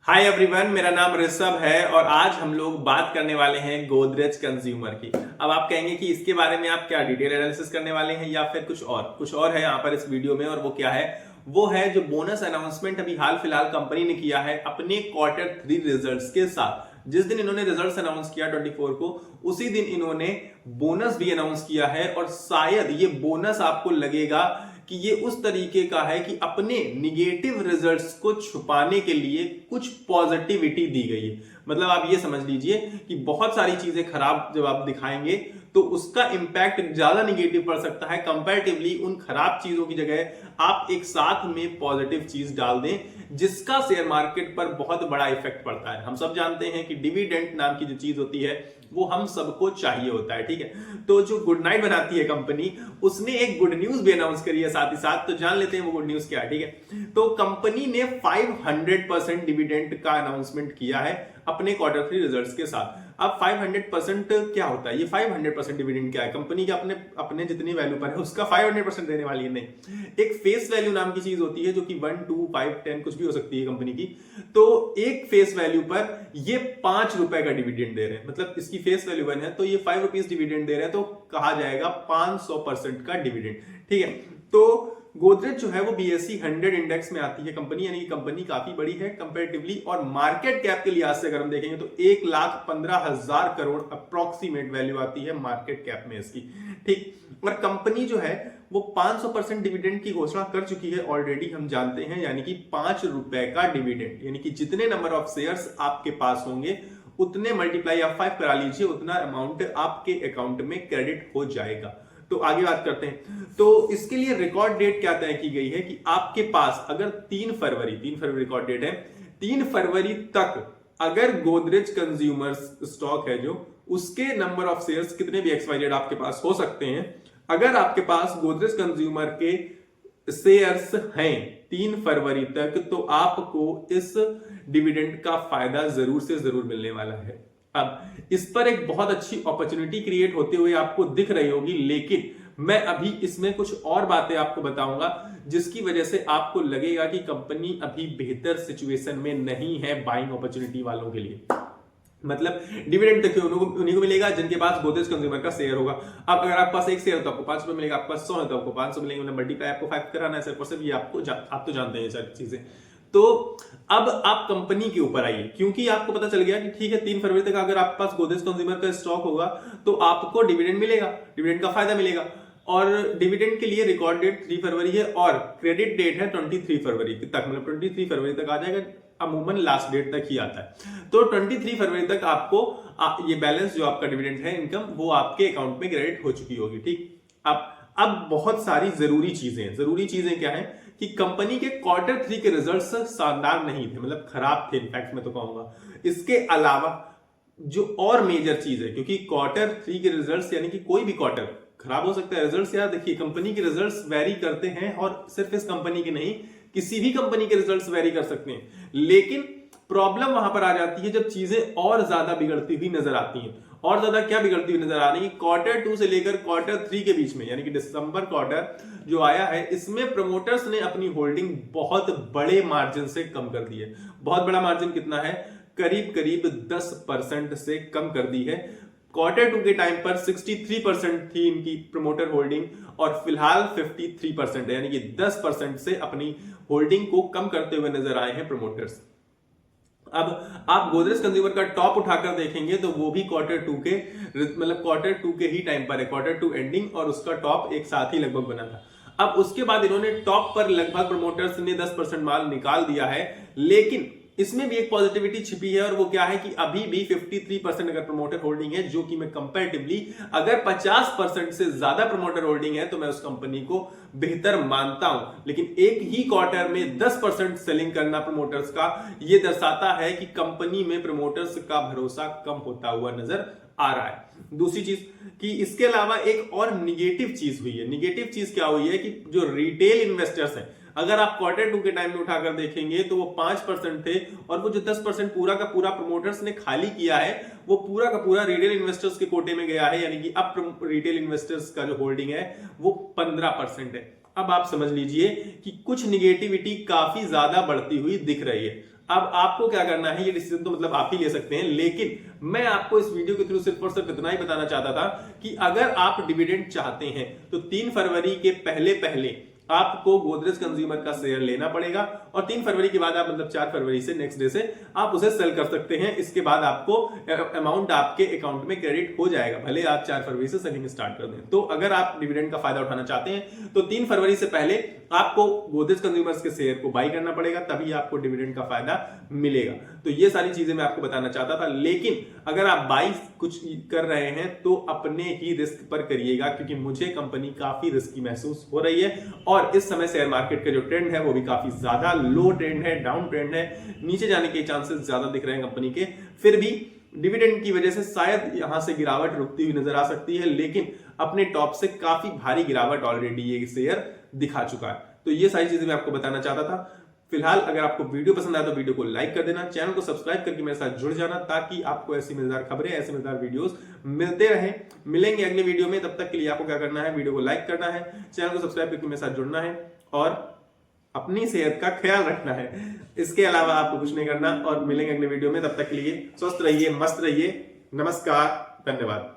Hi everyone, मेरा नाम ऋषभ है और आज हम लोग बात करने वाले हैं गोदरेज कंज्यूमर की। अब आप कहेंगे कि इसके बारे में आप क्या डिटेल एनालिसिस करने वाले हैं या फिर कुछ और है यहाँ पर इस वीडियो में। और वो क्या है, वो है जो बोनस अनाउंसमेंट अभी हाल फिलहाल कंपनी ने किया है अपने Q3 रिजल्ट्स के साथ। जिस दिन इन्होंने रिजल्ट्स अनाउंस किया 24 को, उसी दिन इन्होंने बोनस भी अनाउंस किया है। और शायद ये बोनस आपको लगेगा कि ये उस तरीके का है कि अपने निगेटिव रिजल्ट्स को छुपाने के लिए कुछ पॉजिटिविटी दी गई है। मतलब आप ये समझ लीजिए कि बहुत सारी चीजें खराब जब आप दिखाएंगे तो उसका इंपैक्ट ज्यादा निगेटिव पड़ सकता है कंपैरेटिवली उन खराब चीजों की जगह आप एक साथ में पॉजिटिव चीज डाल दें, जिसका शेयर मार्केट पर बहुत बड़ा इफेक्ट पड़ता है। हम सब जानते हैं कि डिविडेंड नाम की जो चीज होती है वो हम सबको चाहिए होता है, ठीक है। तो जो गुड नाइट बनाती है कंपनी, उसने एक गुड न्यूज भी अनाउंस करी है साथ ही साथ। तो जान लेते हैं वो गुड न्यूज क्या है, ठीक है। तो कंपनी ने 500% डिविडेंड का अनाउंसमेंट किया है अपने Q3 रिजल्ट्स के साथ। अब 500% क्या होता है, ये 500% डिविडेंड क्या है? कंपनी के अपने अपने जितनी वैल्यू पर है उसका 500% देने वाली है, नहीं। एक फेस वैल्यू नाम की चीज होती है जो कि 1, 2, 5, 10 कुछ भी हो सकती है कंपनी की। तो एक फेस वैल्यू पर ये 5 रुपए का डिविडेंड दे रहे हैं। मतलब इसकी फेस वैल्यू 1 है तो ये 5 रुपीज डिविडेंड दे रहे हैं, तो कहा जाएगा 500% का डिविडेंड, ठीक है। तो गोदरेज जो है वो BSE 100 इंडेक्स में आती है कंपनी, यानी कि कंपनी काफी बड़ी है कंपैरेटिवली। और मार्केट कैप के लिहाज से अगर हम देखेंगे तो 1,15,000 करोड़ अप्रोक्सीमेट वैल्यू आती है मार्केट कैप में इसकी, ठीक। और कंपनी जो है वो 500% डिविडेंड की घोषणा कर चुकी है ऑलरेडी, हम जानते हैं, यानी कि 5 रुपए का डिविडेंड, यानी कि जितने नंबर ऑफ शेयर्स आपके पास होंगे उतने मल्टीप्लाई आप 5 करा लीजिए, उतना अमाउंट आपके अकाउंट में क्रेडिट हो जाएगा। तो आगे बात करते हैं। तो इसके लिए रिकॉर्ड डेट क्या तय की गई है कि आपके पास अगर 3 फरवरी रिकॉर्ड डेट है, 3 फरवरी तक अगर गोदरेज कंज्यूमर्स स्टॉक है जो, उसके नंबर ऑफ शेयर्स कितने भी XYZ आपके पास हो सकते हैं, अगर आपके पास गोदरेज कंज्यूमर के शेयर्स हैं 3 फरवरी तक, तो आपको इस डिविडेंड का फायदा जरूर से जरूर मिलने वाला है। अब इस पर एक बहुत अच्छी अपॉर्चुनिटी क्रिएट होते हुए आपको दिख रही होगी, लेकिन मैं अभी इसमें कुछ और बातें आपको बताऊंगा जिसकी वजह से आपको लगेगा कि कंपनी अभी बेहतर सिचुएशन में नहीं है बाइंग अपॉर्चुनिटी वालों के लिए। मतलब डिविडेंड देखिए उन्हीं को मिलेगा जिनके पास गोदरेज कंज्यूमर का शेयर होगा। अब अगर आपके पास एक शेयर है तो आपको 5 रुपए मिलेगा, आपके पास 100 है तो आपको 500 मिलेंगे। मतलब मल्टीप्लाई आपको 5 कराना है सिर्फ और सिर्फ, ये आप तो जानते हैं ये सारी चीजें। तो अब आप कंपनी के ऊपर आइए, क्योंकि आपको पता चल गया कि ठीक है 3 फरवरी तक अगर आपके पास गोदरेज कंज्यूमर का स्टॉक होगा तो आपको डिविडेंड मिलेगा, डिविडेंड का फायदा मिलेगा। और डिविडेंड के लिए रिकॉर्ड डेट 3 फरवरी है और क्रेडिट डेट है 23 फरवरी तक। मतलब 23 फरवरी तक आ जाएगा, अमूमन लास्ट डेट तक ही आता है। तो 23 फरवरी तक आपको ये बैलेंस जो आपका डिविडेंड है इनकम, वो आपके अकाउंट में क्रेडिट हो चुकी होगी, ठीक। अब बहुत सारी जरूरी चीजें क्या है कि कंपनी के Q3 के रिजल्ट्स शानदार नहीं थे, मतलब खराब थे इनफैक्ट मैं तो कहूंगा। इसके अलावा जो और मेजर चीज है, क्योंकि Q3 के रिजल्ट्स यानी कि कोई भी क्वार्टर खराब हो सकता है। रिजल्ट्स यार देखिए, कंपनी के रिजल्ट्स वेरी करते हैं, और सिर्फ इस कंपनी के नहीं, किसी भी कंपनी के रिजल्ट्स वेरी कर सकते हैं। लेकिन प्रॉब्लम वहां पर आ जाती है जब चीजें और ज्यादा बिगड़ती हुई नजर आती हैं। और ज्यादा क्या बिगड़ती हुई नजर आ रही है, Q2 से लेकर Q3 के बीच में, यानी कि दिसंबर क्वार्टर जो आया है, इसमें प्रमोटर्स ने अपनी होल्डिंग बहुत बड़े मार्जिन से कम कर दी है। बहुत बड़ा मार्जिन कितना है, करीब करीब 10% से कम कर दी है। Q2 के टाइम पर 63% थी इनकी प्रमोटर होल्डिंग, और फिलहाल 53% है, यानी कि 10% से अपनी होल्डिंग को कम करते हुए नजर आए हैं प्रमोटर्स। अब आप गोदरेज कंज्यूमर का टॉप उठाकर देखेंगे तो वो भी Q2 के ही टाइम पर है, Q2 एंडिंग, और उसका टॉप एक साथ ही लगभग बना था। अब उसके बाद इन्होंने टॉप पर लगभग प्रमोटर्स ने 10% माल निकाल दिया है, लेकिन इसमें भी एक पॉजिटिविटी छिपी है, और वो क्या है कि अभी भी 53% अगर प्रमोटर होल्डिंग है, जो कि मैं कंपैरेटिवली अगर 50% से ज्यादा प्रमोटर होल्डिंग है तो मैं उस कंपनी को बेहतर मानता हूं। लेकिन एक ही क्वार्टर में 10% सेलिंग करना प्रमोटर्स का, यह दर्शाता है कि कंपनी में प्रमोटर्स का भरोसा कम होता हुआ नजर आ रहा है। दूसरी चीज कि इसके अलावा एक और निगेटिव चीज हुई है। निगेटिव चीज क्या हुई है कि जो रिटेल इन्वेस्टर्स हैं, अगर आप Q2 के टाइम में उठाकर देखेंगे तो वो 5% थे, और वो जो 10% पूरा का पूरा प्रमोटर्स ने खाली किया है, वो पूरा का पूरा रिटेल इन्वेस्टर्स के कोटे में गया है, यानी कि अब रिटेल इन्वेस्टर्स का जो होल्डिंग है वो 15% है। अब आप समझ लीजिए कि कुछ निगेटिविटी काफी ज्यादा बढ़ती हुई दिख रही है। अब आपको क्या करना है, ये डिसीजन तो मतलब आप ही ले सकते हैं, लेकिन मैं आपको इस वीडियो के थ्रू सिर्फ और सिर्फ इतना ही बताना चाहता था कि अगर आप डिविडेंड चाहते हैं तो 3 फरवरी के पहले पहले आपको गोदरेज कंज्यूमर का शेयर लेना पड़ेगा और 3 फरवरी के बाद आप मतलब 4 फरवरी से नेक्स्ट डे से आप उसे सेल कर सकते हैं। इसके बाद आपको अमाउंट आपके अकाउंट में क्रेडिट हो जाएगा, भले आप 4 फरवरी से सेलिंग स्टार्ट कर दें। तो अगर आप डिविडेंड का फायदा उठाना चाहते हैं तो 3 फरवरी से पहले आपको गोदरेज कंज्यूमर्स के शेयर को बाई करना पड़ेगा, तभी आपको डिविडेंड का फायदा मिलेगा। तो ये सारी चीजें मैं आपको बताना चाहता था, लेकिन अगर आप बाई कुछ कर रहे हैं तो अपने ही रिस्क पर करिएगा, क्योंकि मुझे कंपनी काफी रिस्की महसूस हो रही है और इस समय शेयर मार्केट का जो ट्रेंड है वो भी काफी ज्यादा लो ट्रेंड है, डाउन ट्रेंड है, नीचे जाने के चांसेस ज्यादा दिख रहे हैं कंपनी के। फिर भी डिविडेंड की वजह से शायद यहां से गिरावट रुकती हुई नजर आ सकती है, लेकिन अपने टॉप से काफी भारी गिरावट ऑलरेडी ये शेयर दिखा चुका है। तो ये सारी चीजें मैं आपको बताना चाहता था। फिलहाल अगर आपको वीडियो पसंद आया तो वीडियो को लाइक कर देना, चैनल को सब्सक्राइब करके मेरे साथ जुड़ जाना, ताकि आपको ऐसी मजेदार खबरें, ऐसे मजेदार वीडियोस मिलते रहें। मिलेंगे अगले वीडियो में, तब तक के लिए आपको क्या करना है, वीडियो को लाइक करना है, चैनल को सब्सक्राइब करके मेरे साथ जुड़ना है और अपनी सेहत का ख्याल रखना है। इसके अलावा आपको कुछ नहीं करना और मिलेंगे अगले वीडियो में। तब तक के लिए स्वस्थ रहिए, मस्त रहिए। नमस्कार, धन्यवाद।